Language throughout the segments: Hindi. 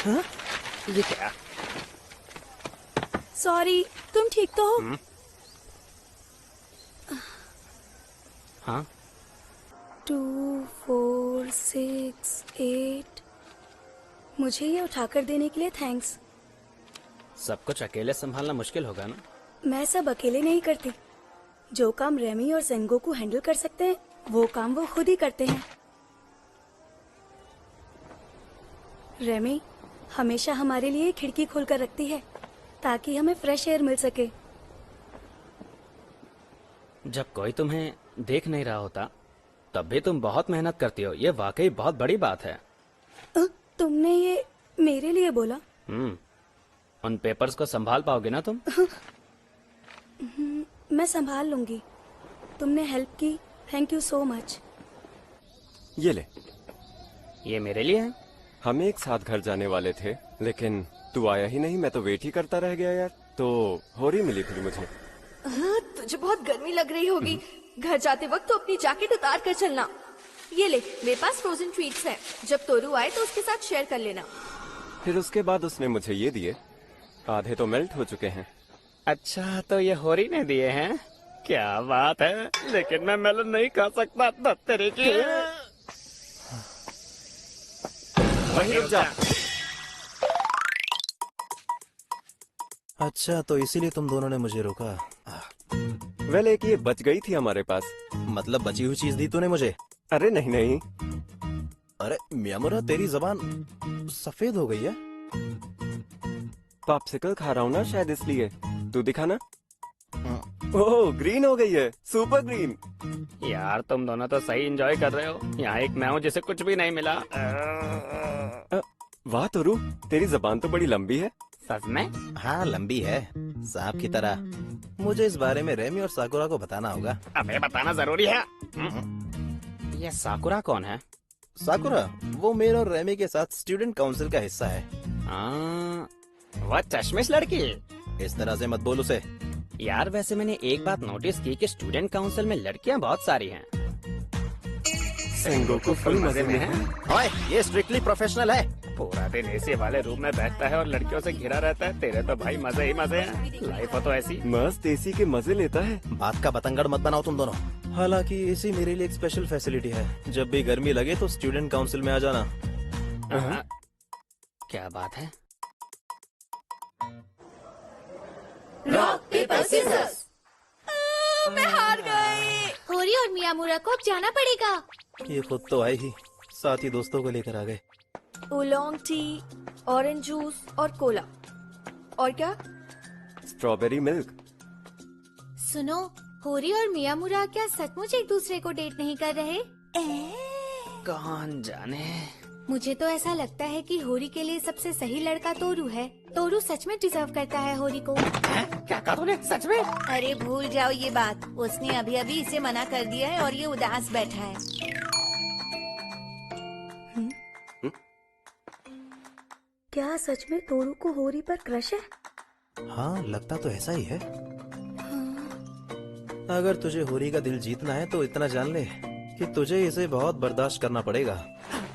हाँ? ये क्या? सॉरी, तुम ठीक तो हो? हाँ 2 4 6 8। मुझे ये उठाकर देने के लिए थैंक्स। सब कुछ अकेले संभालना मुश्किल होगा ना। मैं सब अकेले नहीं करती। जो काम रेमी और सेंगोकू हैंडल कर सकते हैं वो काम वो खुद ही करते हैं। रेमी हमेशा हमारे लिए खिड़की खोलकर रखती है ताकि हमें फ्रेश एयर मिल सके। जब कोई तुम्हें देख नहीं रहा होता तब भी तुम बहुत मेहनत करती हो। ये वाकई बहुत बड़ी बात है। तुमने ये मेरे लिए बोला? उन पेपर्स को संभाल पाओगे ना तुम? मैं संभाल लूंगी। तुमने हेल्प की, थैंक यू सो मच। ये ले। ये मेरे लिए है। हम एक साथ घर जाने वाले थे लेकिन तू आया ही नहीं। मैं तो वेट ही करता रह गया यार। तो होरी मिली फिर मुझे। तुझे बहुत गर्मी लग रही होगी। घर जाते वक्त तो अपनी जैकेट उतार कर चलना। ये ले, मेरे पास फ्रोजन ट्रीट्स हैं। जब तोरू आए तो उसके साथ शेयर कर लेना। फिर उसके बाद उसने मुझे ये दिए। आधे तो मेल्ट हो चुके हैं। अच्छा तो ये होरी ने दिए हैं। क्या बात है। लेकिन मैं मेलन नहीं खा सकता। तेरे की वहीं रुक जा। अच्छा तो इसीलिए तुम दोनों ने मुझे रोका। वेल एक ये बच गई थी हमारे पास। मतलब बची हुई चीज दी तूने मुझे? अरे नहीं नहीं। अरे मियामुरा तेरी जबान सफेद हो गई है। पॉप्सिकल खा रहा हूँ ना शायद इसलिए। तू दिखा ना। ओह ग्रीन हो गई है। Super green. यार तुम दोनों तो सही एंजॉय कर रहे हो। यहाँ एक मैं हूँ जिसे कुछ भी नहीं मिला। वाह तोरू, तेरी जबान तो बड़ी लंबी है। सच में? हाँ लंबी है, सांप की तरह। मुझे इस बारे में रेमी और साकुरा को बताना होगा। अबे बताना जरूरी है। ये साकुरा कौन है? साकुरा वो मेरे और रेमी के साथ स्टूडेंट काउंसिल का हिस्सा है। वो चश्मिश लड़की। इस तरह से मत बोल उसे। यार वैसे मैंने एक बात नोटिस की कि स्टूडेंट काउंसिल में लड़कियां बहुत सारी हैं। सेंगोकू फुल मजे में है। ओए, ये स्ट्रिक्टली प्रोफेशनल है। पूरा दिन एसी वाले रूम में बैठता है और लड़कियों से घिरा रहता है। तेरे तो भाई मजे ही मजे हैं। लाइफ हो तो ऐसी। मस्त एसी के मजे लेता है। बात का बतंगड़ मत बनाओ तुम दोनों। हालांकि एसी मेरे लिए एक स्पेशल फैसिलिटी है। जब भी गर्मी लगे तो स्टूडेंट काउंसिल में आ जाना। क्या बात है? Rock paper scissors. मैं हार गई। होरी और मियामुरा को अब जाना पड़ेगा। ये खुद तो आए ही, साथ ही दोस्तों को लेकर आ गए। ओलोंग टी, ऑरेंज जूस और कोला। और क्या? Strawberry milk. सुनो, होरी और मियामुरा क्या सचमुच एक दूसरे को डेट नहीं कर रहे? कौन जाने। मुझे तो ऐसा लगता है कि होरी के लिए सबसे सही लड़का तोरू है। तोरू सच में डिजर्व करता है होरी को। क्या कहा तूने? सच में? अरे भूल जाओ ये बात। उसने अभी अभी इसे मना कर दिया है और ये उदास बैठा है। क्या सच में तोरू को होरी पर क्रश है? हाँ लगता तो ऐसा ही है। अगर तुझे होरी का दिल जीतना है तो इतना जान ले कि तुझे इसे बहुत बर्दाश्त करना पड़ेगा।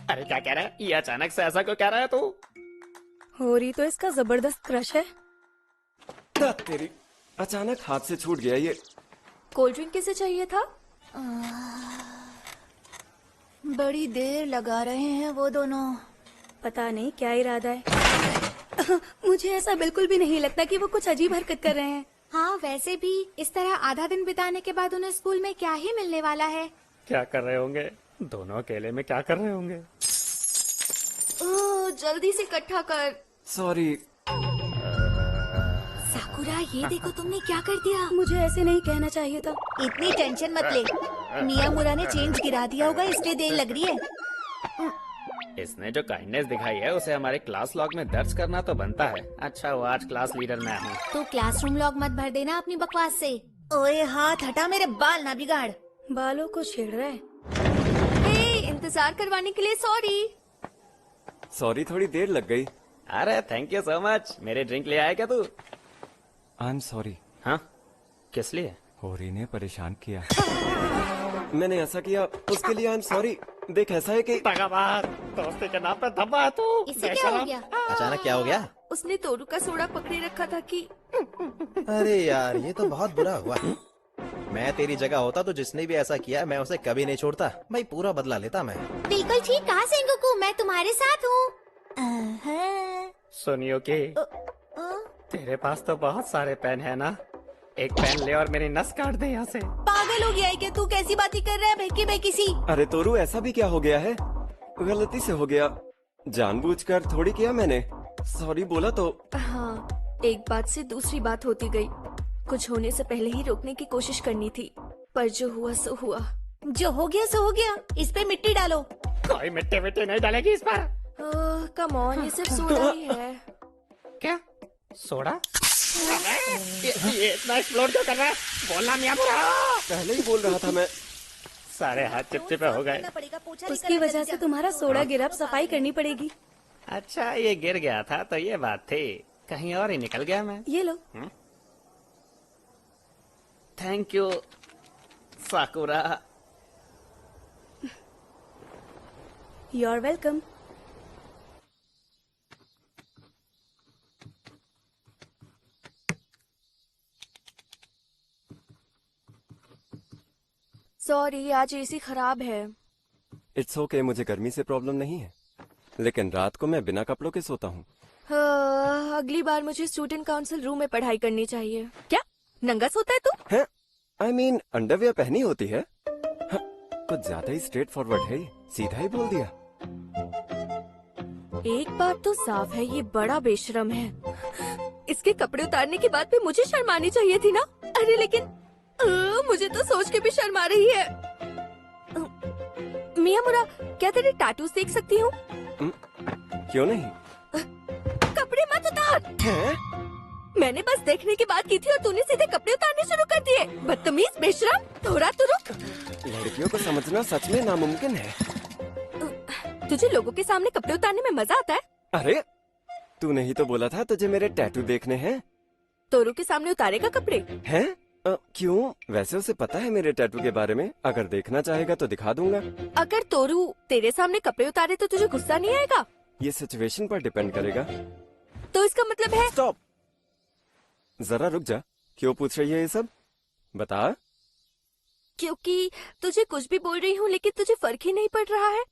अरे क्या कह रहा है? ये अचानक से ऐसा क्यों कह रहा है तू? होरी तो इसका जबरदस्त क्रश है। तेरी अचानक हाथ से छूट गया ये। कोल्ड ड्रिंक किसे चाहिए था? बड़ी देर लगा रहे हैं वो दोनों। पता नहीं क्या इरादा है। मुझे ऐसा बिल्कुल भी नहीं लगता कि वो कुछ अजीब हरकत कर रहे हैं। हाँ वैसे भी इस तरह आधा दिन बिताने के बाद उन्हें स्कूल में क्या ही मिलने वाला है। क्या कर रहे होंगे दोनों? अकेले में क्या कर रहे होंगे? जल्दी से इकट्ठा कर। सॉरी। साकुरा ये देखो तुमने क्या कर दिया। मुझे ऐसे नहीं कहना चाहिए था। इतनी टेंशन मत ले। मियामुरा ने चेंज गिरा दिया होगा इसलिए देर लग रही है। इसने जो काइंडनेस दिखाई है उसे हमारे क्लास लॉग में दर्ज करना तो बनता है। अच्छा वो आज क्लास लीडर मैं हूँ। तो क्लासरूम लॉग मत भर देना अपनी बकवास से। ओए हाथ हटा, मेरे बाल ना बिगाड़। बालों को छेड़ रहा है। इंतजार करवाने के लिए सॉरी। सॉरी थोड़ी देर लग गई। अरे थैंक यू सो मच। मेरे ड्रिंक ले आया क्या तू? आई एम सॉरी। हाँ किस लिए? होरी ने परेशान किया। मैंने ऐसा किया उसके लिए आई एम सॉरी। देख ऐसा है कि तगाबाज, दोस्ती के नाम पे धब्बा है तू। इसे क्या हो गया? अचानक क्या हो गया? उसने तोरू का सोडा पकड़े रखा था कि अरे यार, ये तो बहुत बुरा हुआ। मैं तेरी जगह होता तो जिसने भी ऐसा किया मैं उसे कभी नहीं छोड़ता भाई, पूरा बदला लेता मैं। बिल्कुल ठीक कहा सेंगोकू, मैं तुम्हारे साथ हूँ। सुनियो कि तेरे पास तो बहुत सारे पेन है ना, एक पेन ले और मेरी नस काट दे यहाँ से। पागल हो गया है क्या तू? कैसी बातें कर रहा है बहकी बहकी सी? अरे तोरू ऐसा भी क्या हो गया है? गलती से हो गया, जानबूझकर थोड़ी किया मैंने। सॉरी बोला तो। हाँ, एक बात से दूसरी बात होती गई। कुछ होने से पहले ही रोकने की कोशिश करनी थी, पर जो हुआ सो हुआ। जो हो गया सो हो गया, इस पे मिट्टी डालो। कोई मिट्टी विट्टी नहीं डालेगी इस पर। कम ऑन, ये सिर्फ सोडा ही है। क्या सोडा? ये इतना एक्सप्लोर क्यों कर रहा है? बोलना मियां बुरा। पहले ही बोल रहा था मैं। सारे हाथ चिपचिपे हो गए। पड़ेगा, पोछा नहीं उसकी करना वजह से तुम्हारा सोडा गिरा, अब सफाई करनी पड़ेगी। अच्छा, ये गिर गया था तो ये बात थी, कहीं और ही निकल गया मैं। ये लो। Thank you Sakura. You are welcome. Sorry, आज एसी खराब है। इट्स ओके, मुझे गर्मी से प्रॉब्लम नहीं है, लेकिन रात को मैं बिना कपड़ों के सोता हूँ। अगली बार मुझे स्टूडेंट काउंसिल रूम में पढ़ाई करनी चाहिए। क्या नंगा सोता है तू? है आई मीन अंडरवियर पहनी होती है। हाँ, कुछ ज्यादा ही स्ट्रेट फॉरवर्ड है, सीधा ही बोल दिया। एक बात तो साफ है, ये बड़ा बेशरम है। इसके कपड़े उतारने की बात पे मुझे शर्म आनी चाहिए थी ना। अरे लेकिन मुझे तो सोच के भी शर्म आ रही है। मियामुरा, क्या तेरे टैटूज देख सकती हूँ? क्यों नहीं? कपड़े मत उतार। हैं? मैंने बस देखने की बात की थी और तूने सीधे कपड़े उतारने शुरू कर दिए। बदतमीज, बेशरम। थोड़ा तो रुक। लड़कियों को समझना सच में नामुमकिन है। तुझे लोगों के सामने कपड़े उतारने में मजा आता है? अरे तूने ही तो बोला था तुझे मेरे टैटू देखने हैं। तोरू के सामने उतारेगा कपड़े? हैं? क्यों? वैसे उसे पता है मेरे टैटू के बारे में, अगर देखना चाहेगा तो दिखा दूंगा। अगर तोरू तेरे सामने कपड़े उतारे तो तुझे गुस्सा नहीं आएगा? ये सिचुएशन पर डिपेंड करेगा। तो इसका मतलब है? स्टॉप, जरा रुक जा। क्यों पूछ रही है ये सब? बता। क्योंकि तुझे कुछ भी बोल रही हूँ लेकिन तुझे फर्क ही नहीं पड़ रहा है।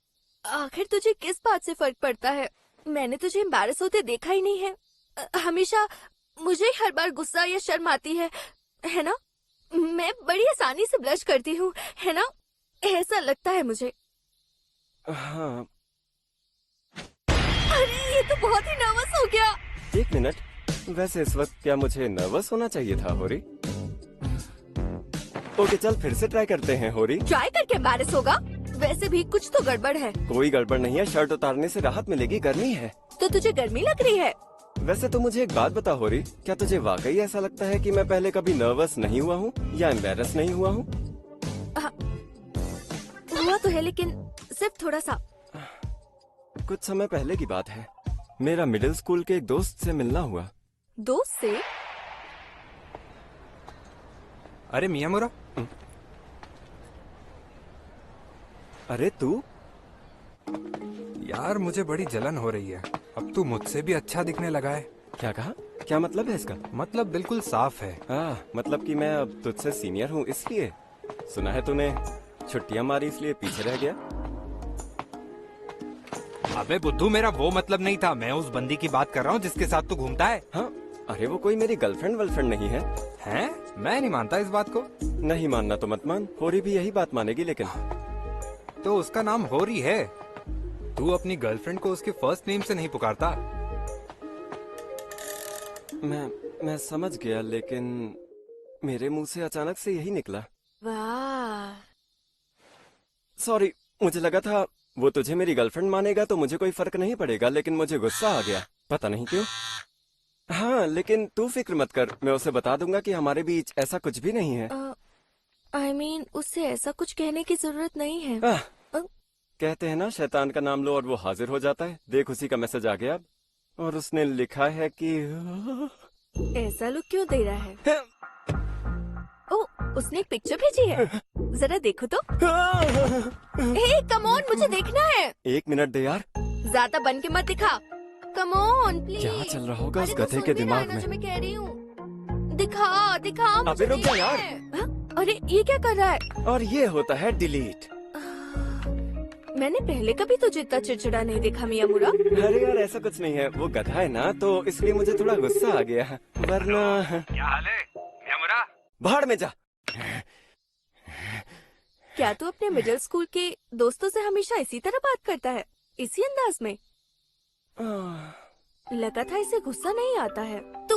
आखिर तुझे किस बात से फर्क पड़ता है? मैंने तुझे एम्बैरस होते देखा ही नहीं है। हमेशा मुझे हर बार गुस्सा या शर्म आती है ना? मैं बड़ी आसानी से ब्लश करती हूँ, है ना? ऐसा लगता है मुझे। हाँ। अरे ये तो बहुत ही नर्वस हो गया। एक मिनट, वैसे इस वक्त क्या मुझे नर्वस होना चाहिए था होरी? ओके चल फिर से ट्राई करते हैं होरी। ट्राई करके एम्बैरस होगा? वैसे भी कुछ तो गड़बड़ है। कोई गड़बड़ नहीं है, शर्ट उतारने से राहत मिलेगी, गर्मी है। तो तुझे गर्मी लग रही है? वैसे तो मुझे एक बात बता होरी, क्या तुझे वाकई ऐसा लगता है कि मैं पहले कभी नर्वस नहीं हुआ हूँ या एम्बैरस नहीं हुआ हूँ? हुआ तो है लेकिन सिर्फ थोड़ा सा। कुछ समय पहले की बात है, मेरा मिडिल स्कूल के एक दोस्त से मिलना हुआ। दोस्त से? अरे मियामुरा, अरे तू? यार मुझे बड़ी जलन हो रही है। अब तू मुझसे भी अच्छा दिखने लगा है। क्या कहा? क्या मतलब है इसका? मतलब बिल्कुल साफ है। मतलब कि मैं अब तुझसे सीनियर हूँ इसलिए? सुना है तूने छुट्टियां मारी इसलिए पीछे रह गया। अबे बुद्धू, मेरा वो मतलब नहीं था। मैं उस बंदी की बात कर रहा हूँ जिसके साथ तू घूमता है। हाँ, अरे वो कोई मेरी गर्लफ्रेंड वर्लफ्रेंड नहीं है। हैं? मैं नहीं मानता इस बात को। नहीं मानना तो मत मान, होरी भी यही बात मानेगी। लेकिन तो उसका नाम होरी है। तू अपनी गर्लफ्रेंड को उसके फर्स्ट नेम से नहीं पुकारता। मैं समझ गया, लेकिन मेरे मुंह से अचानक से यही निकला। वाह। सॉरी, मुझे लगा था वो तुझे मेरी गर्लफ्रेंड मानेगा तो मुझे कोई फर्क नहीं पड़ेगा, लेकिन मुझे गुस्सा आ गया, पता नहीं क्यों। हाँ, लेकिन तू फिक्र मत कर, मैं उसे बता दूंगा कि हमारे बीच ऐसा कुछ भी नहीं है। I mean, उससे ऐसा कुछ कहने की जरूरत नहीं है। कहते हैं ना, शैतान का नाम लो और वो हाजिर हो जाता है। देख उसी का मैसेज आ गया अब, और उसने लिखा है कि ऐसा लुक क्यों दे रहा है? ओ, उसने एक पिक्चर भेजी है, जरा देखो तो। हे कम ऑन, मुझे देखना है। 1 मिनट दे यार। ज्यादा बन के मत दिखा। Come on please. क्या चल रहा होगा उस अरे, तू गधे सुन के भी दिमाग रहा है ना में? जो मैं कह रही हूँ। दिखा दिखा अबे मुझे रुक जा देखना यार। है। हाँ? अरे ये क्या कर रहा है? और ये होता है डिलीट। मैंने पहले कभी तुझे इतना चिड़चिड़ा नहीं देखा मियामुरा। अरे यार ऐसा कुछ नहीं है, वो गधा है ना तो इसलिए मुझे थोड़ा गुस्सा आ गया, वरना क्या हाल है मियामुरा? भाड़ में जा। क्या तू अपने मिडिल स्कूल के दोस्तों से हमेशा इसी तरह बात करता है, इसी अंदाज में? लगा था इसे गुस्सा नहीं आता है। तू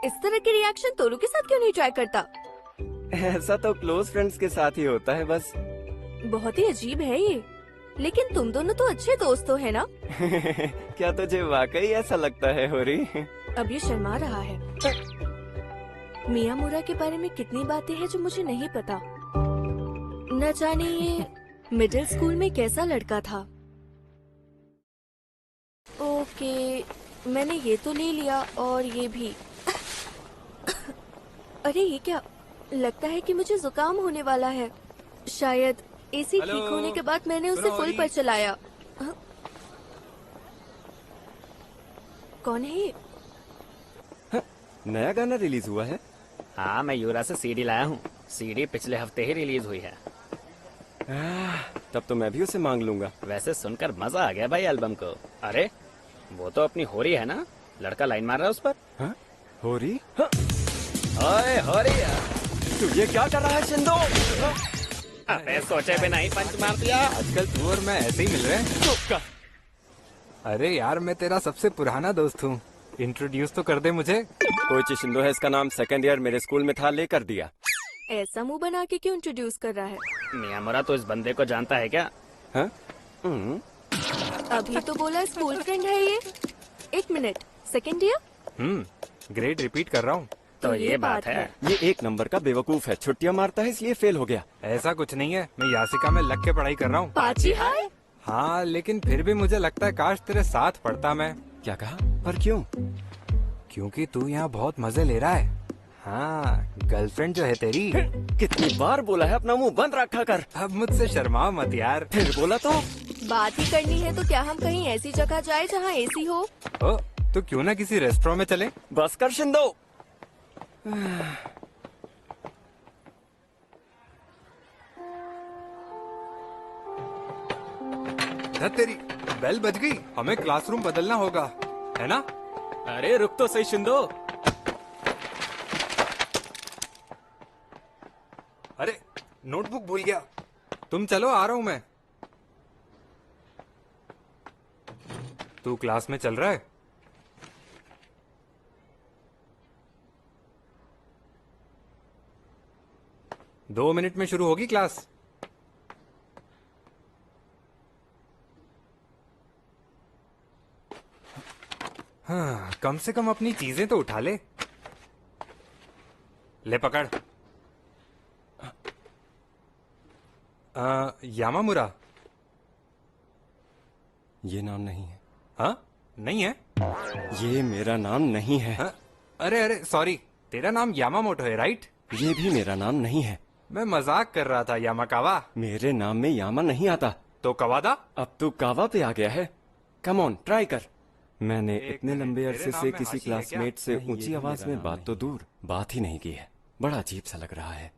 इस तरह के रिएक्शन तोरू के साथ क्यों नहीं ट्राई करता? ऐसा तो क्लोज फ्रेंड्स के साथ ही होता है बस। बहुत ही अजीब है ये। लेकिन तुम दोनों तो अच्छे दोस्त हो, है ना? क्या तुझे वाकई ऐसा लगता है होरी? अब ये शर्मा रहा है। मियामुरा के बारे में कितनी बातें हैं जो मुझे नहीं पता। न जाने ये मिडिल स्कूल में कैसा लड़का था। ओके, मैंने ये तो ले लिया और ये भी। अरे ये क्या? लगता है कि मुझे जुकाम होने वाला है। शायद एसी हेलो? ठीक होने के बाद मैंने उसे सुनो फुल होरी? पर चलाया। हाँ? कौन है ये? नया गाना रिलीज हुआ है? हाँ, मैं यूरा से सीडी लाया हूँ। सीडी पिछले हफ्ते ही रिलीज हुई है। तब तो मैं भी उसे मांग लूंगा। वैसे सुनकर मजा आ गया भाई एल्बम को। अरे वो तो अपनी होरी है ना? लड़का लाइन मार रहा है उस पर। हाँ? होरी? हाँ? ओए होरी, तू ये क्या कर रहा है शिंदो? अबे सोचे बिना ही पंच मार दिया। आजकल तू और मैं ऐसे ही मिल रहे हैं। अरे यार, मैं तेरा सबसे पुराना दोस्त हूँ। इंट्रोड्यूस तो कर दे मुझे। कोई शिंदो है, इसका नाम सेकंड ईयर मेरे स्कूल में था, लेकर दिया। ऐसा मुंह बना के क्यों इंट्रोड्यूस कर रहा है? मियामुरा तो इस बंदे को जानता है क्या? हाँ? अभी तो बोला स्कूल फ्रेंड है ये। 1 minute, second year? Grade repeat कर रहा हूँ। तो ये बात है। ये 1 नंबर का बेवकूफ है, छुट्टियां मारता है इसलिए फेल हो गया। ऐसा कुछ नहीं है, मैं यासिका में लग के पढ़ाई कर रहा हूँ। पाची हाय। हाँ, लेकिन फिर भी मुझे लगता है काश तेरे साथ पढ़ता मैं। क्या कहा? पर क्यों? क्योंकि तू यहाँ बहुत मजे ले रहा है। हाँ, गर्लफ्रेंड जो है तेरी। कितनी बार बोला है अपना मुंह बंद रखा कर। अब मुझसे शर्माओ मत यार। फिर बोला तो। बात ही करनी है तो क्या हम कहीं ऐसी जगह जाए जहाँ एसी हो? ओ, तो क्यों ना किसी रेस्टोरेंट में चले? बस कर शिंदो। धत तेरी, बेल बज गई। हमें क्लासरूम बदलना होगा, है ना? अरे रुक तो सही शिंदो। अरे नोटबुक भूल गया। तुम चलो, आ रहा हूं मैं। तू क्लास में चल रहा है? दो मिनट में शुरू होगी क्लास। हाँ, कम से कम अपनी चीजें तो उठा ले। ले पकड़। यामामुरा। ये नाम नहीं है। हाँ, नहीं है? ये मेरा नाम नहीं है। हाँ? अरे अरे सॉरी, तेरा नाम यामामोटो है राइट? ये भी मेरा नाम नहीं है। मैं मजाक कर रहा था यामाकावा। मेरे नाम में यामा नहीं आता। तो कवादा? अब तू कावा पे आ गया है। कम ऑन, ट्राई कर। मैंने एक इतने मिनट, लंबे तेरे अरसे नाम से में किसी हाशी है क्या? क्लासमेट से नहीं, ये ऊंची भी आवाज मेरा में नाम बात तो दूर, बात ही नहीं की है। बड़ा अजीब सा लग रहा है।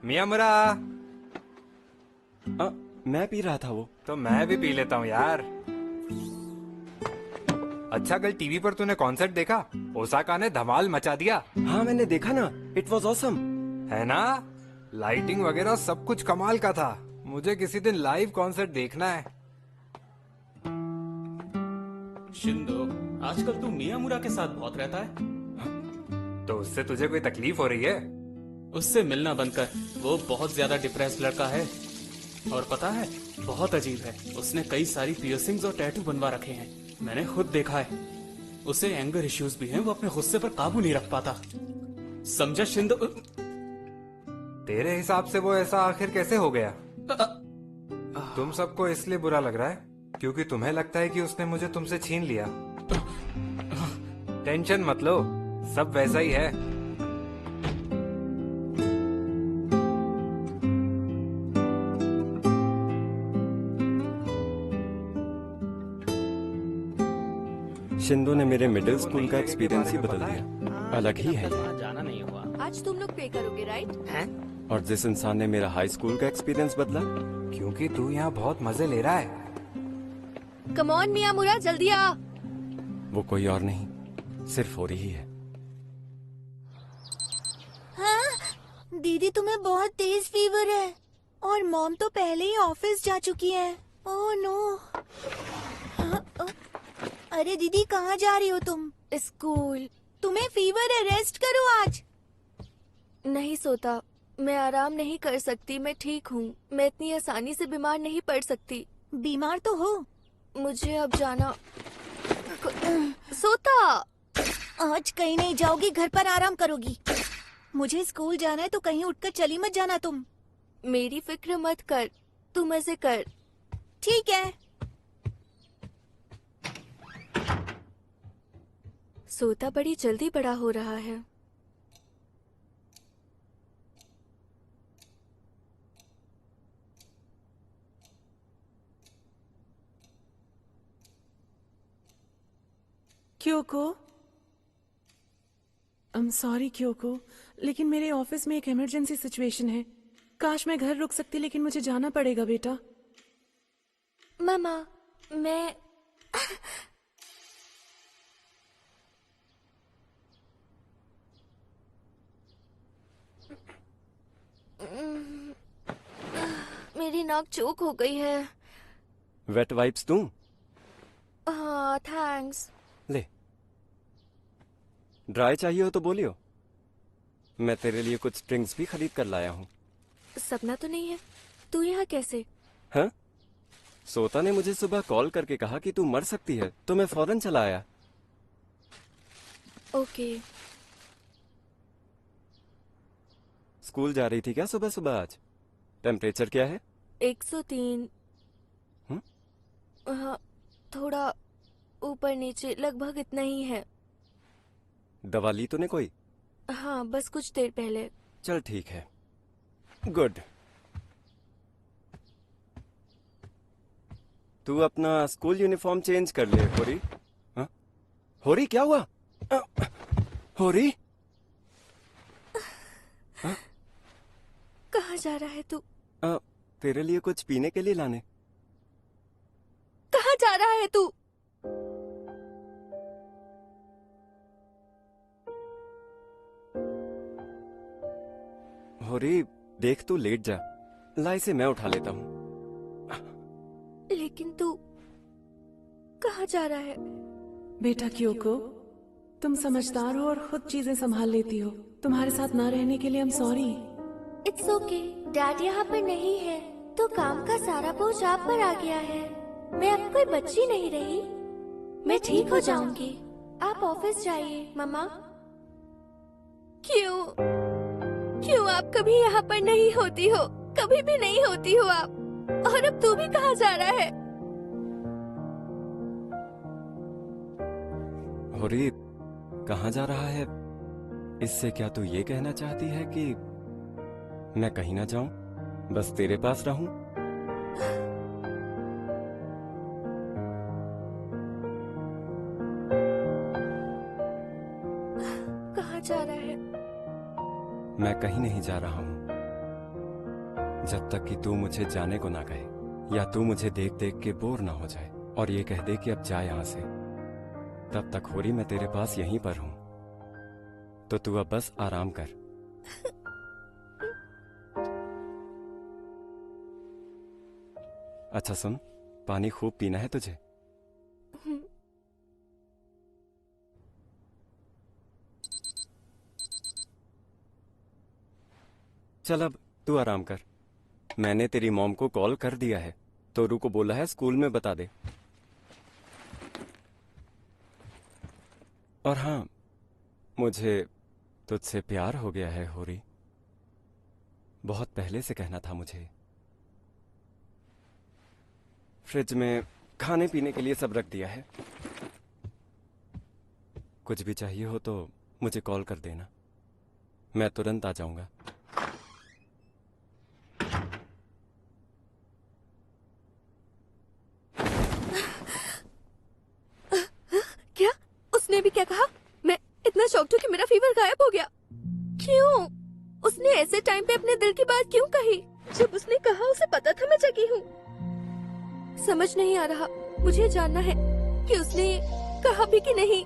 मियामुरा। मैं पी रहा था वो। तो मैं भी पी लेता हूँ यार। अच्छा, कल टीवी पर तूने कॉन्सर्ट देखा? ओसाका ने धमाल मचा दिया। हाँ मैंने देखा ना, इट वॉज ऑसम। है ना? लाइटिंग वगैरह सब कुछ कमाल का था। मुझे किसी दिन लाइव कॉन्सर्ट देखना है। शिंदो, आजकल तू मियामुरा के साथ बहुत रहता है। तो उससे तुझे कोई तकलीफ हो रही है? उससे मिलना बंद कर। वो बहुत ज्यादा डिप्रेस्ड लड़का है। और पता है, बहुत अजीब है। उसने कई सारी पियर्सिंग्स और टैटू बनवा रखे हैं। मैंने खुद देखा है। उसे एंगर इश्यूज भी हैं। वो अपने गुस्से पर काबू नहीं रख पाता। समझा शिंदो? तेरे हिसाब से वो ऐसा आखिर कैसे हो गया? तुम सबको इसलिए बुरा लग रहा है क्योंकि तुम्हें लगता है कि उसने मुझे तुमसे छीन लिया। टेंशन मत लो, सब वैसा ही है। शिंदो ने मेरे मिडिल स्कूल का एक्सपीरियंस ही बदल दिया। अलग ही है ये। जाना नहीं हुआ। आज तुम लोग पे करोगे राइट? हैं? और जिस इंसान ने मेरा हाई स्कूल का एक्सपीरियंस बदला, क्योंकि तू यहाँ बहुत मजे ले रहा है। कम ऑन मियामुरा, जल्दी आ। वो कोई और नहीं, सिर्फ होरी ही है। हाँ? दीदी तुम्हें बहुत तेज फीवर है और मॉम तो पहले ही ऑफिस जा चुकी है। Oh no. अरे दीदी कहाँ जा रही हो तुम? स्कूल। तुम्हें फीवर है, रेस्ट करो आज। नहीं सोता, मैं आराम नहीं कर सकती। मैं ठीक हूँ, मैं इतनी आसानी से बीमार नहीं पड़ सकती। बीमार तो हो। मुझे अब जाना। सोता। आज कहीं नहीं जाओगी, घर पर आराम करोगी। मुझे स्कूल जाना है तो कहीं उठकर चली मत जाना तुम। मेरी फिक्र मत कर, तू मजे कर। ठीक है। सोता बड़ी जल्दी बड़ा हो रहा है। क्योको, I'm sorry क्योको, लेकिन मेरे ऑफिस में एक इमरजेंसी सिचुएशन है। काश मैं घर रुक सकती, लेकिन मुझे जाना पड़ेगा बेटा। मामा, मैं मेरी नाक चोक हो गई है। वेट वाइप्स दूं? हाँ थैंक्स। ले। ड्राई चाहिए हो तो बोलियो, मैं तेरे लिए कुछ स्ट्रिंग्स भी खरीद कर लाया हूँ। सपना तो नहीं है? तू यहाँ कैसे? हाँ? सोता ने मुझे सुबह कॉल करके कहा कि तू मर सकती है, तो मैं फौरन चला आया। ओके। स्कूल जा रही थी क्या सुबह सुबह आज? टेम्परेचर क्या है? 103। हाँ, थोड़ा ऊपर नीचे, लगभग इतना ही है। दवा ली तूने कोई? हाँ, बस कुछ देर पहले। चल ठीक है, गुड। तू अपना स्कूल यूनिफॉर्म चेंज कर ले होरी। हाँ? होरी क्या हुआ? होरी? हाँ? कहाँ जा रहा है तू? तेरे लिए कुछ पीने के लिए लाने। कहाँ जा रहा है तू? होरी देख, तू लेट जा, ला इसे मैं उठा लेता हूँ। लेकिन तू कहाँ जा रहा है? बेटा क्योको, तुम समझदार हो और खुद चीजें संभाल लेती हो। तुम्हारे साथ ना रहने के लिए I'm sorry। It's okay, dad यहाँ पर नहीं है तो काम का सारा बोझ आप पर आ गया है। मैं अब कोई बच्ची नहीं रही, मैं ठीक हो जाऊंगी। आप ऑफिस जाइए मम्मा। क्यों? क्यों आप कभी यहाँ पर नहीं होती हो? कभी भी नहीं होती हो आप। और अब तू भी कहाँ जा रहा है? होरी कहाँ जा रहा है? इससे क्या तू ये कहना चाहती है कि मैं कहीं ना जाऊं, बस तेरे पास रहूं? कहाँ जा रहा है? मैं कहीं नहीं जा रहा हूं, जब तक कि तू मुझे जाने को ना कहे, या तू मुझे देख देख के बोर ना हो जाए और ये कह दे कि अब जा यहां से। तब तक होरी मैं तेरे पास यहीं पर हूं, तो तू अब बस आराम कर। अच्छा सुन, पानी खूब पीना है तुझे। चल अब तू आराम कर। मैंने तेरी मॉम को कॉल कर दिया है, तोरू को बोला है स्कूल में बता दे। और हाँ, मुझे तुझसे प्यार हो गया है होरी। बहुत पहले से कहना था मुझे। फ्रिज में खाने पीने के लिए सब रख दिया है, कुछ भी चाहिए हो तो मुझे कॉल कर देना, मैं तुरंत आ जाऊंगा। क्या? उसने भी क्या कहा? मैं इतना शॉक्ड हूँ कि मेरा फीवर गायब हो गया। क्यों? उसने ऐसे टाइम पे अपने दिल की बात क्यों कही? जब उसने कहा उसे पता था मैं जगी हूँ। समझ नहीं आ रहा। मुझे जानना है कि उसने कहा भी कि नहीं।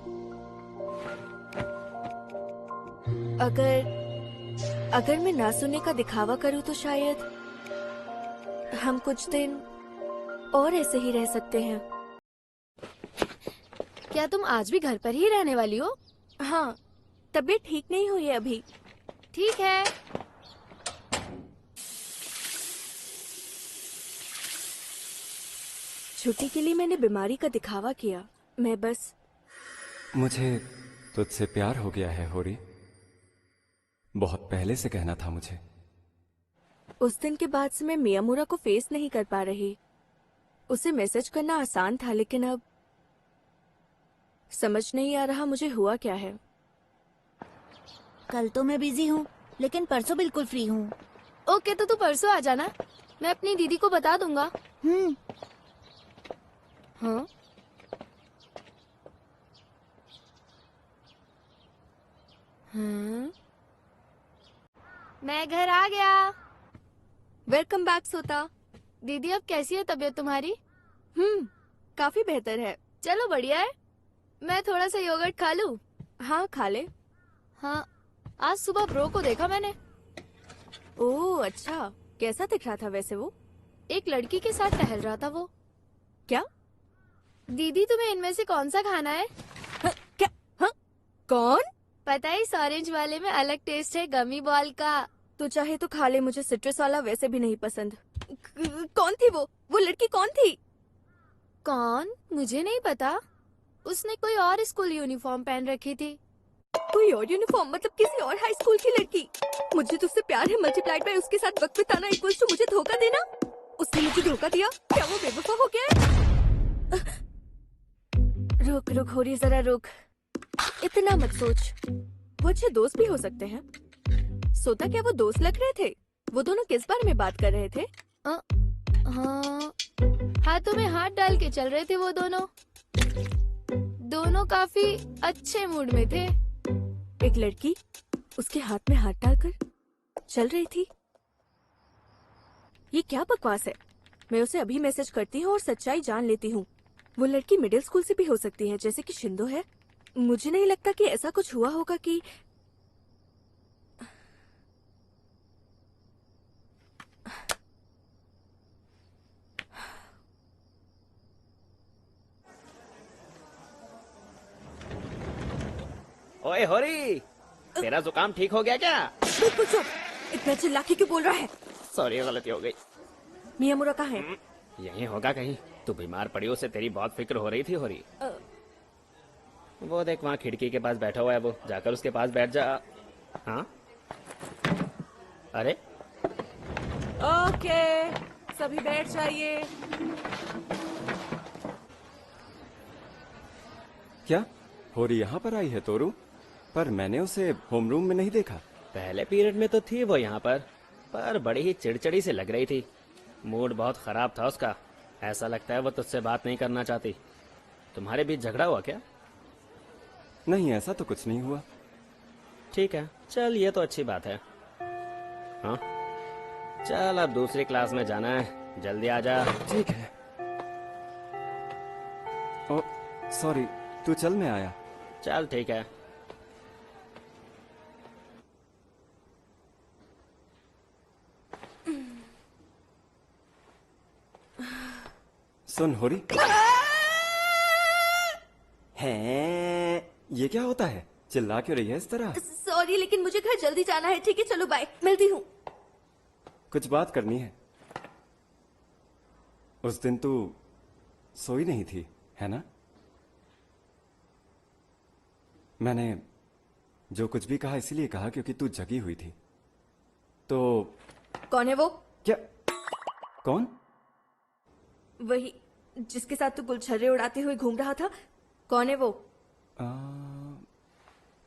अगर मैं ना सुनने का दिखावा करूँ तो शायद हम कुछ दिन और ऐसे ही रह सकते हैं। क्या तुम आज भी घर पर ही रहने वाली हो? हाँ, तबीयत ठीक नहीं हुई है अभी। ठीक है। छुट्टी के लिए मैंने बीमारी का दिखावा किया। मैं बस मुझे तुझसे प्यार हो गया है होरी, बहुत पहले से कहना था मुझे। उस दिन के बाद से मैं मियामुरा को फेस नहीं कर पा रही। उसे मैसेज करना आसान था, लेकिन अब समझ नहीं आ रहा मुझे हुआ क्या है। कल तो मैं बिजी हूँ, लेकिन परसों बिल्कुल फ्री हूँ। ओके, तो तू परसों आ जाना, मैं अपनी दीदी को बता दूंगा। हाँ? हाँ? मैं घर आ गया। वेलकम बैक सोता। दीदी, अब कैसी है तबीयत तुम्हारी? काफी बेहतर है। चलो बढ़िया है। मैं थोड़ा सा योगर्ट खा लूं? हाँ, खा ले। हाँ, आज सुबह ब्रो को देखा मैंने। ओह अच्छा, कैसा दिख रहा था वैसे वो? एक लड़की के साथ टहल रहा था वो। क्या? दीदी, तुम्हें इनमें से कौन सा खाना है? क्या? हाँ? कौन? पता है, इस ऑरेंज वाले में अलग टेस्ट है गमी बॉल का। तो चाहे तो खा ले, मुझे सिट्रस वाला वैसे भी नहीं पसंद। कौन थी वो लड़की कौन थी? कौन? मुझे नहीं पता। उसने कोई और स्कूल यूनिफॉर्म पहन रखी थी। कोई और यूनिफॉर्म? मतलब किसी और हाई स्कूल की लड़की? मुझे तुझसे प्यार है मल्टीप्लाइड बाय उसके साथ वक्त बिताना इक्वल्स टू मुझे धोखा देना। उसने मुझे धोखा दिया। क्या वो बेवफा हो गया है? रुक रुक होरी, जरा रुक। इतना मत सोच। वो अच्छे दोस्त भी हो सकते हैं। सोता, क्या वो दोस्त लग रहे थे? वो दोनों किस बारे में बात कर रहे थे? हाँ, हाथों में हाथ डाल के चल रहे थे वो दोनों। दोनों काफी अच्छे मूड में थे। एक लड़की उसके हाथ में हाथ डालकर चल रही थी। ये क्या बकवास है? मैं उसे अभी मैसेज करती हूँ और सच्चाई जान लेती हूँ। वो लड़की मिडिल स्कूल से भी हो सकती है, जैसे कि शिंदो है। मुझे नहीं लगता कि ऐसा कुछ हुआ होगा कि ओए होरी, तेरा जुकाम ठीक हो गया क्या? बिल्कुल चुप। इतना चिल्ला के क्यों बोल रहा है? सॉरी, गलती हो गई। मियामुरा कहाँ है? यहीं होगा कहीं। तू बीमार पड़ी, उसे तेरी बहुत फिक्र हो रही थी होरी। वो देख, वहाँ खिड़की के पास बैठा हुआ है वो। जाकर उसके पास बैठ जा। हाँ? अरे ओके, सभी बैठ जाइए। क्या होरी यहाँ पर आई है तोरू? पर मैंने उसे होमरूम में नहीं देखा। पहले पीरियड में तो थी वो यहाँ पर बड़ी ही चिड़चिड़ी से लग रही थी। मूड बहुत खराब था उसका। ऐसा लगता है वो तुझसे बात नहीं करना चाहती। तुम्हारे बीच झगड़ा हुआ क्या? नहीं, ऐसा तो कुछ नहीं हुआ। ठीक है, चल ये तो अच्छी बात है। हाँ चल, अब दूसरी क्लास में जाना है, जल्दी आ जा। ठीक है। ओ सॉरी, तू चल, मैं आया। चल ठीक है। सुन होरी, है ये क्या होता है? चिल्ला क्यों रही है इस तरह? सॉरी, लेकिन मुझे घर जल्दी जाना है। ठीक है, चलो बाय, मिलती हूँ। कुछ बात करनी है। उस दिन तू सोई नहीं थी, है ना? मैंने जो कुछ भी कहा इसीलिए कहा क्योंकि तू जगी हुई थी। तो कौन है वो? क्या? कौन? वही जिसके साथ तू गुलछर्रे उड़ाते हुए घूम रहा था। कौन है वो?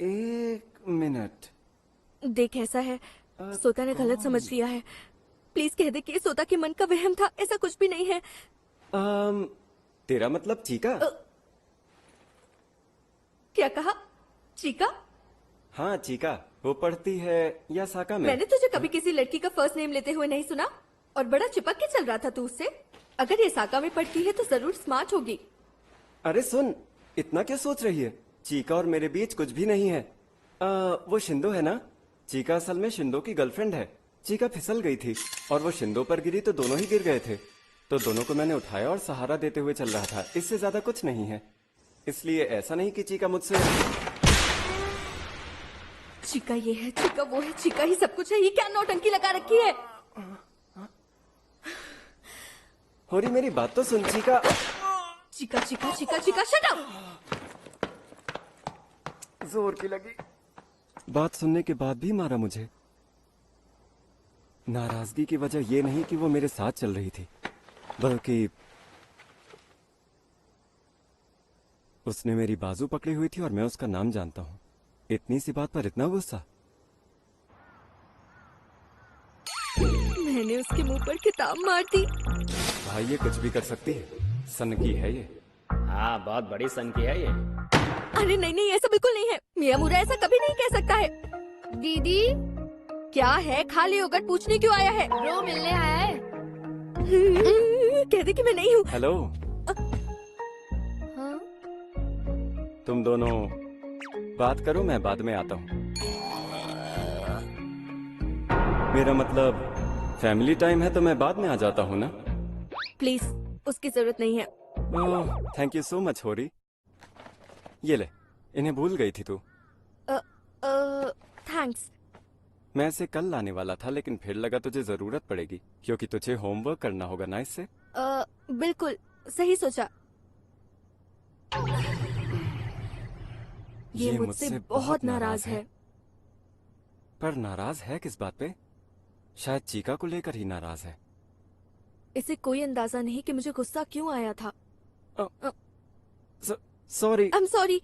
एक मिनट। देख ऐसा है, सोता ने गलत समझ लिया है। प्लीज कह दे कि सोता के मन का वहम था, ऐसा कुछ भी नहीं है। तेरा मतलब चीका? क्या कहा? चीका? हाँ चीका। वो पढ़ती है या साका में? मैंने तुझे कभी किसी लड़की का फर्स्ट नेम लेते हुए नहीं सुना। और बड़ा चिपक के चल रहा था तू उससे। अगर ये साका में पढ़ती है तो जरूर स्मार्ट होगी। अरे सुन, इतना क्या सोच रही है? चीका और मेरे बीच कुछ भी नहीं है। वो शिंदो है ना? चीका असल में शिंदो की गर्लफ्रेंड है। चीका फिसल गई थी और वो शिंदो पर गिरी तो दोनों ही गिर गए थे। तो दोनों को मैंने उठाया और सहारा देते हुए चल रहा था। इससे ज्यादा कुछ नहीं है। इसलिए ऐसा नहीं कि चीका मुझसे। चीका ये है, चीका वो है, चीका ही सब कुछ है। ये क्या नौटंकी लगा रखी है? होरी मेरी बात तो सुन चीका। चीका चीका चीका चीका शट अप। जोर की लगी। बात सुनने के बाद भी मारा मुझे। नाराजगी की वजह ये नहीं कि वो मेरे साथ चल रही थी, बल्कि उसने मेरी बाजू पकड़ी हुई थी और मैं उसका नाम जानता हूँ। इतनी सी बात पर इतना गुस्सा। मैंने उसके मुंह पर किताब मार दी। भाई ये कुछ भी कर सकती है। सन की है ये। हाँ बहुत बड़ी सन की है ये। अरे नहीं नहीं, ऐसा बिल्कुल नहीं है। मियामुरा ऐसा कभी नहीं कह सकता है। दीदी क्या है? खाली होकर पूछने क्यों आया है? ब्रो मिलने आया है। कह दे कि मैं नहीं हूँ। हेलो। हाँ? तुम दोनों बात करो, मैं बाद में आता हूँ। मेरा मतलब फैमिली टाइम है तो मैं बाद में आ जाता हूँ ना। प्लीज, उसकी जरूरत नहीं है। थैंक यू सो मच होरी। ये ले, इन्हें भूल गई थी तू। थैंक्स। मैं इसे कल लाने वाला था लेकिन फिर लगा तुझे जरूरत पड़ेगी क्योंकि तुझे होमवर्क करना होगा ना इससे। बिल्कुल सही सोचा। ये मुझसे बहुत नाराज है। पर नाराज है किस बात पे? शायद चीका को लेकर ही नाराज है। इसे कोई अंदाजा नहीं कि मुझे गुस्सा क्यों आया था। सॉरी। I am sorry.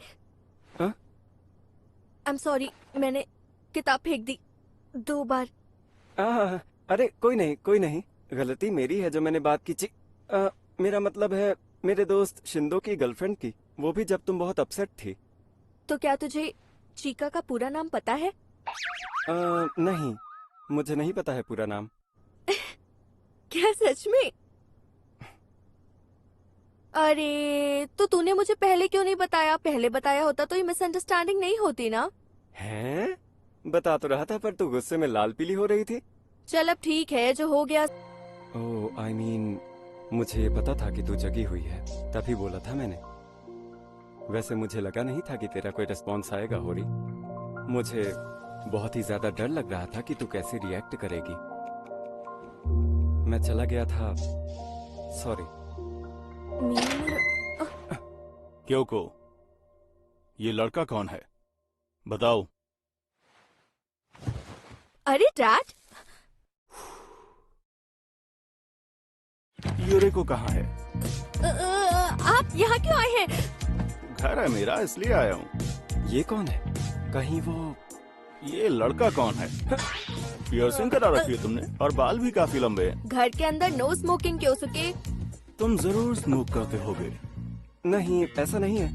हाँ? आई एम सॉरी, मैंने किताब फेंक दी 2 बार। अरे कोई नहीं। गलती मेरी है जो मैंने बात की। मेरा मतलब है मेरे दोस्त शिंदो की गर्लफ्रेंड की, वो भी जब तुम बहुत अपसेट थी। तो क्या तुझे चीका का पूरा नाम पता है? नहीं, मुझे नहीं पता है पूरा नाम। क्या सच में? अरे तो तूने मुझे पहले क्यों नहीं बताया? पहले बताया होता तो ये मिसअंडरस्टैंडिंग नहीं होती ना। हैं? बता तो रहा था पर तू गुस्से में लाल पीली हो रही थी। चल अब ठीक है, जो हो गया। ओह आई मीन, मुझे ये पता था कि तू जगी हुई है, तभी बोला था मैंने। वैसे मुझे लगा नहीं था कि तेरा कोई रिस्पॉन्स आएगा होरी। मुझे बहुत ही ज्यादा डर लग रहा था कि तू कैसे रिएक्ट करेगी। मैं चला गया था, सॉरी। क्योंको ये लड़का कौन है बताओ। अरे डैड, यूरिको कहाँ है? आप यहाँ क्यों आए हैं? घर है मेरा, इसलिए आया हूँ। ये कौन है? कहीं वो ये लड़का कौन है? पियर्सिंग करा रखी है तुमने और बाल भी काफी लंबे हैं। घर के अंदर नो स्मोकिंग क्यों सुके? तुम जरूर स्मोक करते होगे। नहीं, ऐसा नहीं है।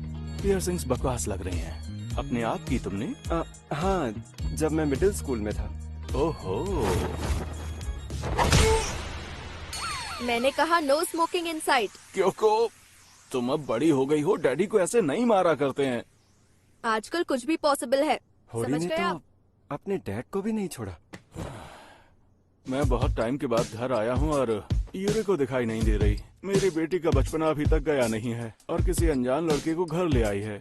पियर्सिंग्स बकवास लग रही हैं। अपने आप की तुमने? हाँ, जब मैं मिडिल स्कूल में था। ओहो। मैंने कहा नो स्मोकिंग इनसाइड। क्योंकि तुम अब बड़ी हो गई हो, डैडी को ऐसे नहीं मारा करते हैं। आजकल कुछ भी पॉसिबल है, होरी समझ ने गए तो आप? अपने डैड को भी नहीं छोड़ा। मैं बहुत टाइम के बाद घर आया हूँ और यूरी को दिखाई नहीं दे रही। मेरी बेटी का बचपना अभी तक गया नहीं है और किसी अनजान लड़के को घर ले आई है।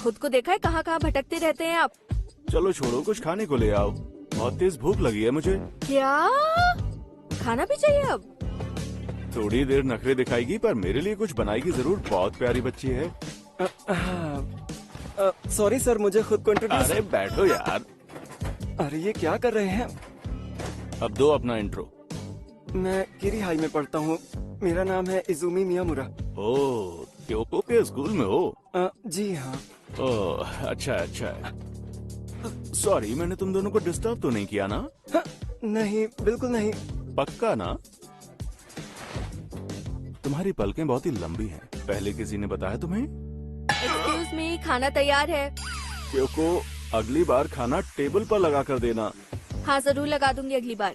खुद को देखा है कहाँ कहाँ भटकते रहते हैं आप। चलो छोड़ो, कुछ खाने को ले आओ। बहुत तेज भूख लगी है मुझे। क्या खाना भी चाहिए अब? थोड़ी देर नखरे दिखाएगी पर मेरे लिए कुछ बनाएगी जरूर। बहुत प्यारी बच्ची है। सॉरी सर, मुझे खुद को इंट्रोड्यूस। अरे बैठो यार। अरे ये क्या कर रहे हैं? अब दो अपना इंट्रो। मैं किरी हाई में पढ़ता हूँ। मेरा नाम है इजुमी मियामुरा। ओह, क्योको के स्कूल में हो? जी हाँ। ओह, अच्छा अच्छा। सॉरी, मैंने तुम दोनों को डिस्टर्ब तो नहीं किया ना? हाँ, नहीं, बिल्कुल नहीं। पक्का ना? तुम्हारी पलकें बहुत ही लंबी हैं। पहले किसी ने बताया तुम्हें? एक्सक्यूज मी, खाना तैयार है। क्योंकि अगली बार खाना टेबल पर लगा कर देना। हाँ जरूर लगा दूंगी अगली बार।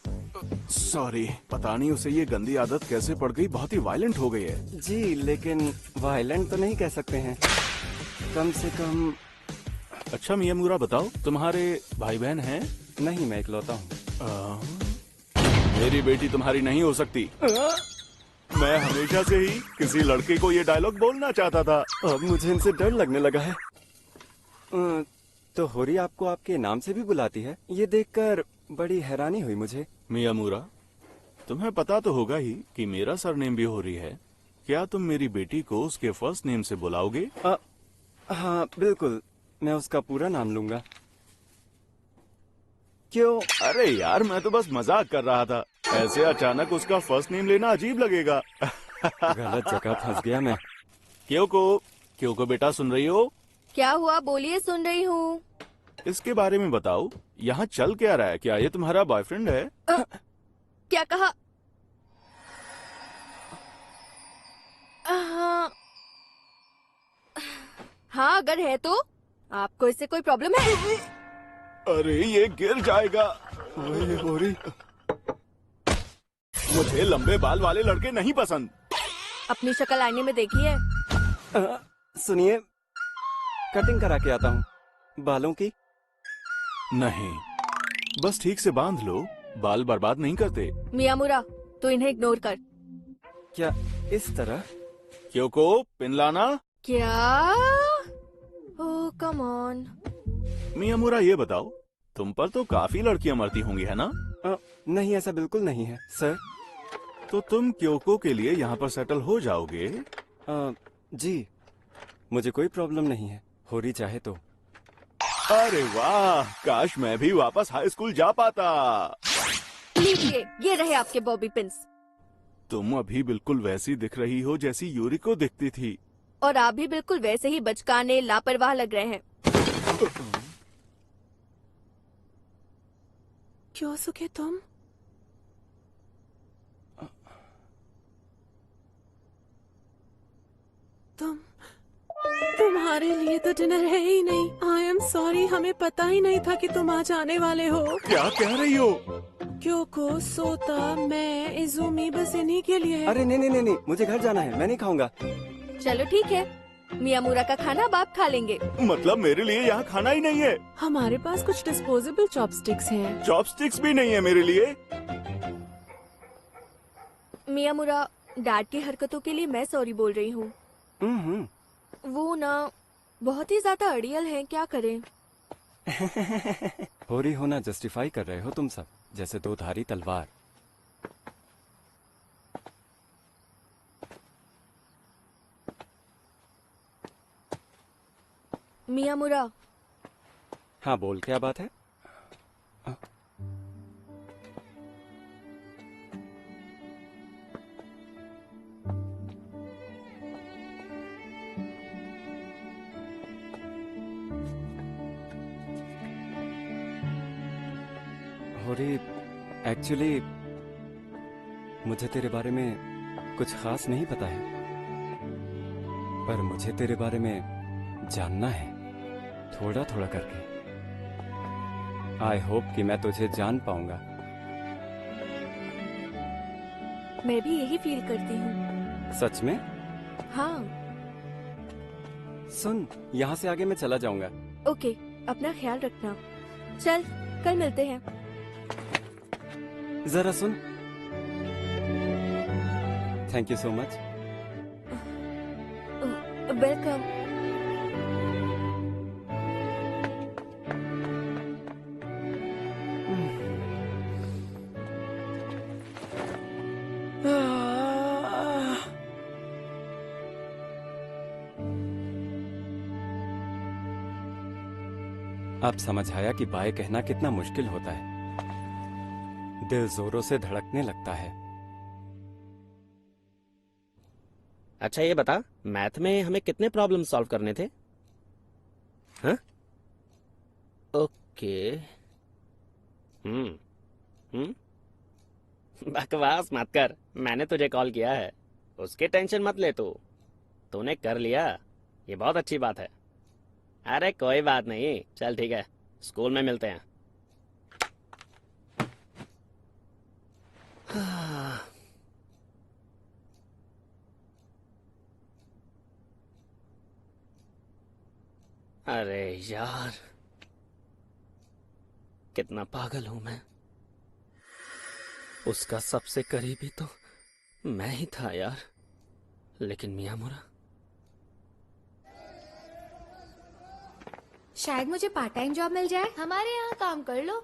सॉरी, पता नहीं उसे ये गंदी आदत कैसे पड़ गई, बहुत ही वायलेंट हो गई है। जी, लेकिन वायलेंट तो नहीं कह सकते हैं, कम से कम। अच्छा मियामुरा, बताओ तुम्हारे भाई बहन हैं? नहीं, मैं इकलौता हूँ। मेरी बेटी तुम्हारी नहीं हो सकती। मैं हमेशा से ही किसी लड़के को ये डायलॉग बोलना चाहता था। अब मुझे इनसे डर लगने लगा है। तो होरी आपको आपके नाम से भी बुलाती है? ये देखकर बड़ी हैरानी हुई मुझे। मियामुरा, तुम्हें पता तो होगा ही कि मेरा सरनेम भी होरी है। क्या तुम मेरी बेटी को उसके फर्स्ट नेम से बुलाओगे? हाँ बिल्कुल, मैं उसका पूरा नाम लूंगा। क्यों? अरे यार, मैं तो बस मजाक कर रहा था। ऐसे अचानक उसका फर्स्ट नेम लेना अजीब लगेगा। गलत जगह फंस गया मैं। क्यों बेटा, सुन रही हो? क्या हुआ, बोलिए, सुन रही हूँ। इसके बारे में बताओ, यहाँ चल क्या रहा है? क्या ये तुम्हारा बॉयफ्रेंड है? क्या कहा? हाँ, अगर है तो आपको इससे कोई प्रॉब्लम है? अरे ये गिर जाएगा। होरी, मुझे लंबे बाल वाले लड़के नहीं पसंद। अपनी शक्ल आईने में देखिए। सुनिए, कटिंग करा के आता हूँ बालों की। नहीं, बस ठीक से बांध लो, बाल बर्बाद नहीं करते। मियामुरा, तू इन्हें इग्नोर कर। क्या इस तरह? क्योंकि पिन लाना। क्या? ओह कम ऑन। मियामुरा, ये बताओ, तुम पर तो काफी लड़कियां मरती होंगी, है ना? नहीं, ऐसा बिल्कुल नहीं है सर। तो तुम क्योको के लिए यहाँ पर सेटल हो जाओगे? जी, मुझे कोई प्रॉब्लम नहीं है, होरी चाहे तो। अरे वाह, काश मैं भी वापस हाई स्कूल जा पाता। लीजिए, ये रहे आपके बॉबी पिन्स। तुम अभी बिल्कुल वैसी दिख रही हो जैसी यूरिको दिखती थी। और आप भी बिल्कुल वैसे ही बचकाने, लापरवाह लग रहे हैं। क्यों सुखे तुम? तुम्हारे लिए तो डिनर है ही नहीं। आई एम सॉरी, हमें पता ही नहीं था कि तुम आज आने वाले हो। क्या कह रही हो? क्योंकि सोता, मैं, इजुमी, बस इन्हीं के लिए है। अरे नहीं, मुझे घर जाना है, मैं नहीं खाऊंगा। चलो ठीक है, मियामुरा का खाना अब आप खा लेंगे। मतलब मेरे लिए यहाँ खाना ही नहीं है? हमारे पास कुछ डिस्पोजेबल चॉपस्टिक्स हैं। चॉपस्टिक्स भी नहीं है मेरे लिए? मियामुरा, डैड की हरकतों के लिए मैं सॉरी बोल रही हूँ। वो ना बहुत ही ज्यादा अड़ियल हैं, क्या करें। होरी होना जस्टिफाई कर रहे हो तुम सब, जैसे दो धारी तलवार। मियामुरा। हाँ बोल, क्या बात है? होरी, एक्चुअली मुझे तेरे बारे में कुछ खास नहीं पता है, पर मुझे तेरे बारे में जानना है, थोड़ा थोड़ा करके। आई होप कि मैं तुझे जान पाऊंगा। मैं भी यही फील करती हूँ। सच में? हाँ। सुन, यहाँ से आगे मैं चला जाऊंगा। ओके, अपना ख्याल रखना। चल, कल मिलते हैं। जरा सुन। Thank you so much. Welcome. अब समझ आया कि बाय कहना कितना मुश्किल होता है। दिल जोरों से धड़कने लगता है। अच्छा ये बता, मैथ में हमें कितने प्रॉब्लम सॉल्व करने थे? हाँ? ओके। बकवास मत कर, मैंने तुझे कॉल किया है, उसकी टेंशन मत ले तू। तूने कर लिया, ये बहुत अच्छी बात है। अरे कोई बात नहीं, चल ठीक है, स्कूल में मिलते हैं। अरे यार, कितना पागल हूं मैं। उसका सबसे करीबी तो मैं ही था यार, लेकिन मियामुरा। शायद मुझे पार्ट टाइम जॉब मिल जाए, हमारे यहाँ काम कर लो।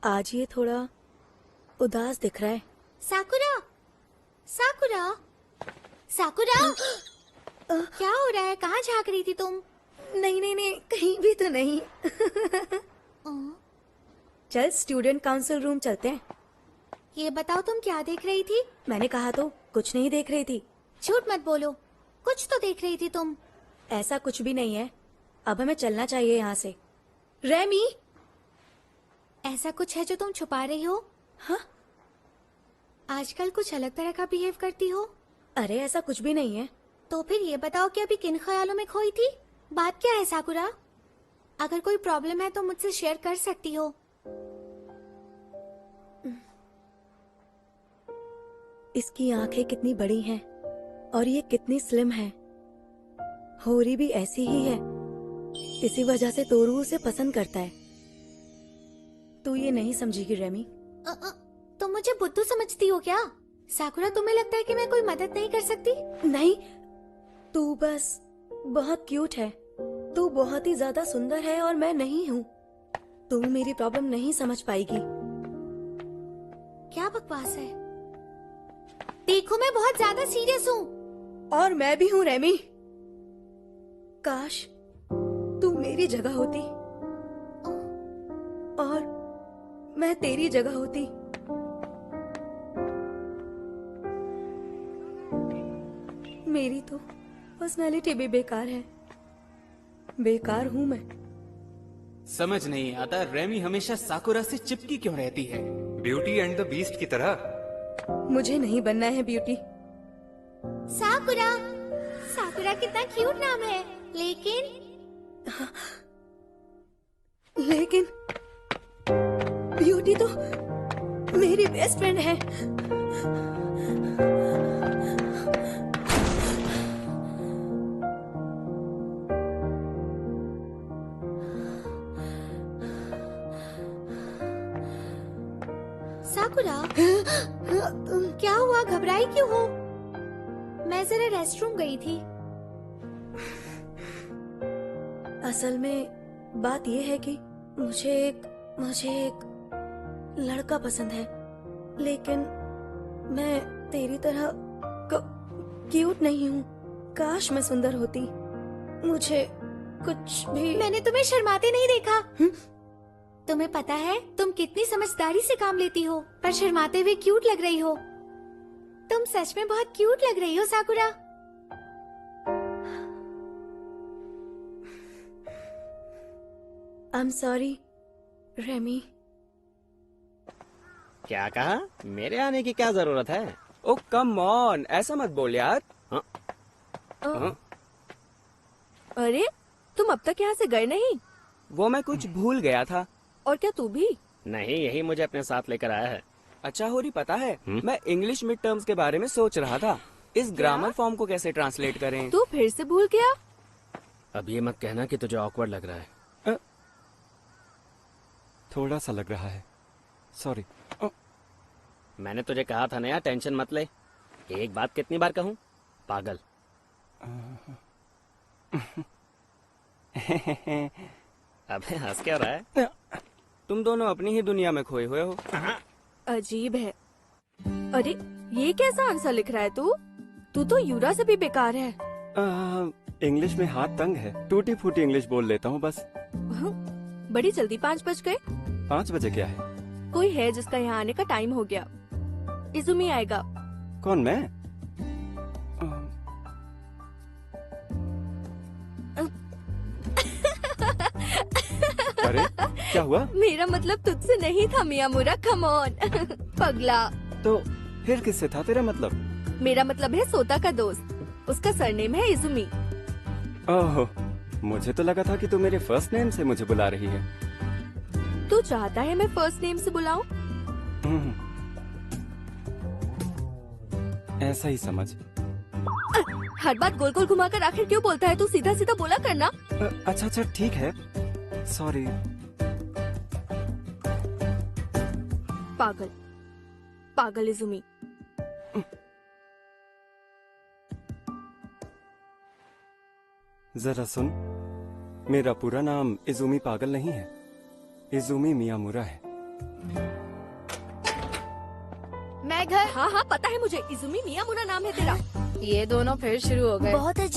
आज ये थोड़ा उदास दिख रहा है। साकुरा, साकुरा, साकुरा, क्या हो रहा है? कहाँ झांक रही थी तुम? नहीं नहीं नहीं, कहीं भी तो नहीं। चल स्टूडेंट काउंसिल रूम चलते हैं। ये बताओ तुम क्या देख रही थी? मैंने कहा तो कुछ नहीं देख रही थी। झूठ मत बोलो, कुछ तो देख रही थी तुम। ऐसा कुछ भी नहीं है, अब हमें चलना चाहिए यहाँ से। रेमी, ऐसा कुछ है जो तुम छुपा रही हो? हाँ? आजकल कुछ अलग तरह का बिहेव करती हो। अरे ऐसा कुछ भी नहीं है। तो फिर ये बताओ कि अभी किन ख्यालों में खोई थी? बात क्या है साकुरा? अगर कोई प्रॉब्लम है तो मुझसे शेयर कर सकती हो। इसकी आंखें कितनी बड़ी हैं और ये कितनी स्लिम है। होरी भी ऐसी ही है, इसी वजह से तोरू उसे पसंद करता है। तू ये नहीं समझेगी रेमी। तुम मुझे बुद्धू समझती हो क्या? साकुरा, तुम्हें लगता है कि मैं कोई मदद नहीं कर सकती? नहीं, तू बस बहुत क्यूट है। तू बहुत ही ज्यादा सुंदर है और मैं नहीं हूँ। तू मेरी प्रॉब्लम नहीं समझ पाएगी। क्या बकवास है? देखो, मैं बहुत ज्यादा सीरियस हूँ। और मैं भी हूँ रेमी। काश तू मेरी जगह होती और मैं तेरी जगह होती। मेरी तो पर्सनालिटी भी बेकार है। बेकार हूँ मैं। समझ नहीं आता रेमी हमेशा साकुरा से चिपकी क्यों रहती है। ब्यूटी एंड द बीस्ट की तरह। मुझे नहीं बनना है ब्यूटी। साकुरा, साकुरा कितना क्यूट नाम है, लेकिन ब्यूटी तो मेरी बेस्ट फ्रेंड है। साकुरा, क्या हुआ? घबराई क्यों हो? मैं जरा रेस्टरूम गई थी। असल में बात यह है कि मुझे एक लड़का पसंद है, लेकिन मैं तेरी तरह क्यूट नहीं हूँ। काश मैं सुंदर होती। मुझे कुछ भी। मैंने तुम्हें शर्माते नहीं देखा। तुम्हें पता है तुम कितनी समझदारी से काम लेती हो, पर शर्माते हुए क्यूट लग रही हो। तुम सच में बहुत क्यूट लग रही हो Sakura. I am sorry Remy. क्या कहा? मेरे आने की क्या जरूरत है? ओ कम ऑन, ऐसा मत बोल यार। अरे तुम अब तक यहाँ से गए नहीं? वो मैं कुछ भूल गया था। और क्या तू भी? नहीं, यही मुझे अपने साथ लेकर आया है। अच्छा होरी, पता है मैं इंग्लिश मिड टर्म्स के बारे में सोच रहा था। इस ग्रामर फॉर्म को कैसे ट्रांसलेट करें? तू फिर से भूल गया? अब ये मत कहना कि तुझे ऑकवर्ड लग रहा है। थोड़ा सा लग रहा है, सॉरी। मैंने तुझे कहा था ना यार, टेंशन मत ले। एक बात कितनी बार कहूँ? पागल। अबे हंस क्या रहा है? तुम दोनों अपनी ही दुनिया में खोए हुए हो। अजीब है। अरे ये कैसा आंसर लिख रहा है तू? तू तो यूरा से भी बेकार है। इंग्लिश में हाथ तंग है, टूटी फूटी इंग्लिश बोल लेता हूँ बस। बड़ी जल्दी 5 बज गए। 5 बजे क्या है? कोई है जिसका यहाँ आने का टाइम हो गया। इजुमी आएगा। कौन, मैं? क्या हुआ? मेरा मतलब तुझसे नहीं था मियामुरा, कम ऑन। पगला। तो फिर किससे था तेरा मतलब? मेरा मतलब है सोता का दोस्त, उसका सरनेम है इजुमी। ओह, मुझे तो लगा था कि तू मेरे फर्स्ट नेम से मुझे बुला रही है। तू चाहता है मैं फर्स्ट नेम से बुलाऊं? ऐसा ही समझ। हर बात गोल गोल घुमाकर आखिर क्यों बोलता है? तू सीधा सीधा बोला करना। अच्छा अच्छा ठीक है, सॉरी। पागल, पागल इजुमी। जरा सुन, मेरा पूरा नाम इजुमी पागल नहीं है, इजुमी मियामुरा है। मैं घर। हाँ हाँ पता है मुझे, इजुमी मियामुरा नाम है तेरा। ये दोनों फिर शुरू हो गए। बहुत